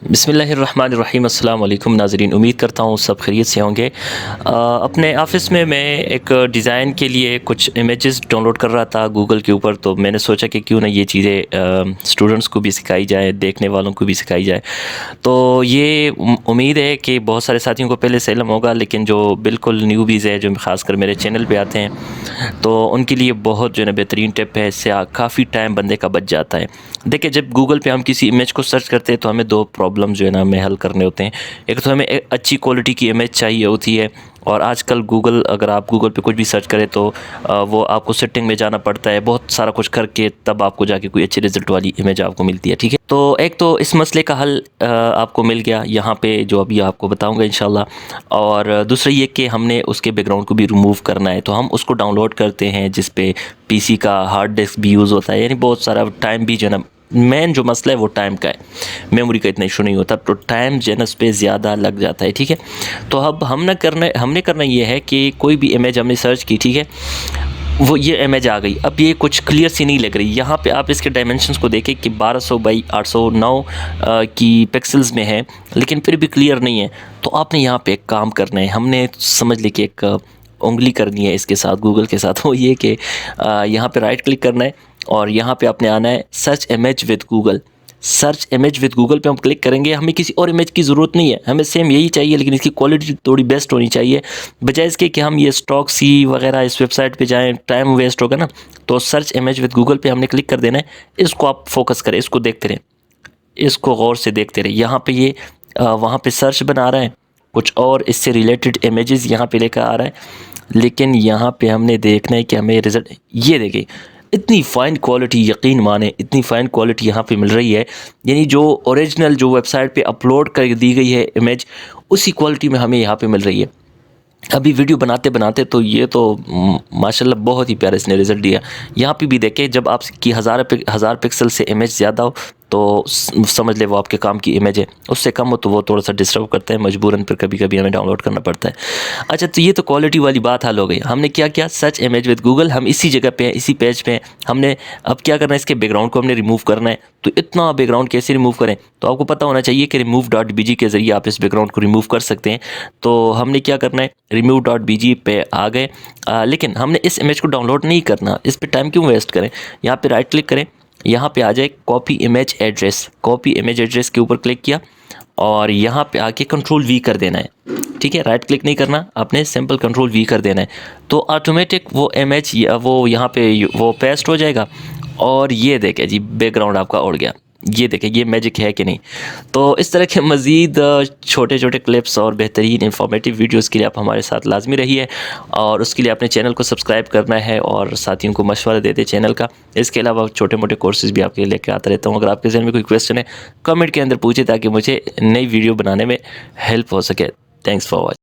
बिस्मिल्लाहिर्रहमानिर्रहीम। अस्सलाम वालेकुम नाज़रीन, उम्मीद करता हूँ सब खैरियत से होंगे। अपने ऑफ़िस में मैं एक डिज़ाइन के लिए कुछ इमेजेस डाउनलोड कर रहा था गूगल के ऊपर, तो मैंने सोचा कि क्यों ना ये चीज़ें स्टूडेंट्स को भी सिखाई जाए, देखने वालों को भी सिखाई जाए। तो ये उम्मीद है कि बहुत सारे साथियों को पहले से इल्म होगा, लेकिन जो बिल्कुल न्यूबीज़ है, जो ख़ासकर मेरे चैनल पे आते हैं, तो उनके लिए बहुत जो है ना बेहतरीन टिप है। इससे काफ़ी टाइम बंदे का बच जाता है। देखिए, जब गूगल पे हम किसी इमेज को सर्च करते हैं तो हमें दो प्रॉब्लम जो है ना हमें हल करने होते हैं। एक तो हमें अच्छी क्वालिटी की इमेज चाहिए होती है, और आजकल गूगल, अगर आप गूगल पे कुछ भी सर्च करें तो वो आपको सेटिंग में जाना पड़ता है, बहुत सारा कुछ करके तब आपको जाके कोई अच्छी रिज़ल्ट वाली इमेज आपको मिलती है। ठीक है, तो एक तो इस मसले का हल आपको मिल गया यहाँ पे, जो अभी आपको बताऊँगा इंशाल्लाह। और दूसरा ये कि हमने उसके बैकग्राउंड को भी रिमूव करना है, तो हम उसको डाउनलोड करते हैं जिस पे पीसी का हार्ड डिस्क भी यूज़ होता है, यानी बहुत सारा टाइम भी जो है ना, मेन जो मसला है वो टाइम का है। मेमोरी का इतना इशू नहीं होता, तो टाइम जो है ना उस पर ज़्यादा लग जाता है। ठीक है, तो अब हमने करना ये है कि कोई भी इमेज हमने सर्च की, ठीक है, वो ये इमेज आ गई। अब ये कुछ क्लियर सी नहीं लग रही। यहाँ पे आप इसके डायमेंशंस को देखें कि 1200 बाई 809 की पिक्सल्स में है, लेकिन फिर भी क्लियर नहीं है। तो आपने यहाँ पे एक काम करना है, हमने समझ ली कि एक उंगली करनी है इसके साथ, गूगल के साथ। वो ये कि यहाँ पे राइट क्लिक करना है और यहाँ पे आपने आना है search image with Google. Search image with Google पे हम क्लिक करेंगे। हमें किसी और इमेज की ज़रूरत नहीं है, हमें सेम यही चाहिए, लेकिन इसकी क्वालिटी थोड़ी बेस्ट होनी चाहिए। बजाय इसके कि हम ये स्टॉक सी वगैरह इस वेबसाइट पे जाएं, टाइम वेस्ट होगा ना। तो सर्च इमेज विद गूगल पे हमने क्लिक कर देना है। इसको आप फोकस करें, इसको देखते रहें, इसको गौर से देखते रहे। यहाँ पे ये वहाँ पे सर्च बना रहा है, कुछ और इससे रिलेटेड इमेजेस यहाँ पे लेकर आ रहा है, लेकिन यहाँ पे हमने देखना है कि हमें रिज़ल्ट, ये देखें, इतनी फ़ाइन क्वालिटी, यकीन माने इतनी फ़ाइन क्वालिटी यहाँ पे मिल रही है। यानी जो ओरिजिनल जो वेबसाइट पे अपलोड कर दी गई है इमेज, उसी क्वालिटी में हमें यहाँ पे मिल रही है। अभी वीडियो बनाते बनाते तो ये तो माशाल्लाह बहुत ही प्यारा इसने रिज़ल्ट दिया। यहाँ पे भी देखें, जब आपकी हज़ार पिक्सल से इमेज ज़्यादा हो तो समझ ले वो आपके काम की इमेज है, उससे कम हो तो वो थोड़ा सा डिस्टर्ब करता है, मजबूरन फिर कभी कभी हमें डाउनलोड करना पड़ता है। अच्छा, तो ये तो क्वालिटी वाली बात हल हो गई। हमने क्या किया, सर्च इमेज विद गूगल, हम इसी जगह पे हैं, इसी पेज पे हैं। हमने अब क्या करना है, इसके बैकग्राउंड को हमने रिमूव करना है। तो इतना बैकग्राउंड कैसे रिमूव करें, तो आपको पता होना चाहिए कि remove.bg के ज़रिए आप इस बैकग्राउंड को रिमूव कर सकते हैं। तो हमने क्या करना है, remove.bg पे आ गए, लेकिन हमने इस इमेज को डाउनलोड नहीं करना। इस पर टाइम क्यों वेस्ट करें। यहाँ पे राइट क्लिक करें, यहाँ पे आ जाए copy image address. Copy image address के ऊपर क्लिक किया और यहाँ पे आके कंट्रोल वी कर देना है। ठीक है, राइट क्लिक नहीं करना, आपने सिंपल कंट्रोल वी कर देना है। तो ऑटोमेटिक वो इमेज वो यहाँ पे वो पेस्ट हो जाएगा। और ये देखें जी, बैकग्राउंड आपका उड़ गया। ये देखें, ये मैजिक है कि नहीं। तो इस तरह के मज़ीद छोटे छोटे क्लिप्स और बेहतरीन इंफॉर्मेटिव वीडियोस के लिए आप हमारे साथ लाजमी रहिए, और उसके लिए अपने चैनल को सब्सक्राइब करना है और साथियों को मशवरा देते चैनल का। इसके अलावा छोटे मोटे कोर्सेज़ भी आपके लिए लेकर आता रहता हूँ। अगर आपके जहन में कोई क्वेश्चन है, कमेंट के अंदर पूछे, ताकि मुझे नई वीडियो बनाने में हेल्प हो सके। Thanks for watching.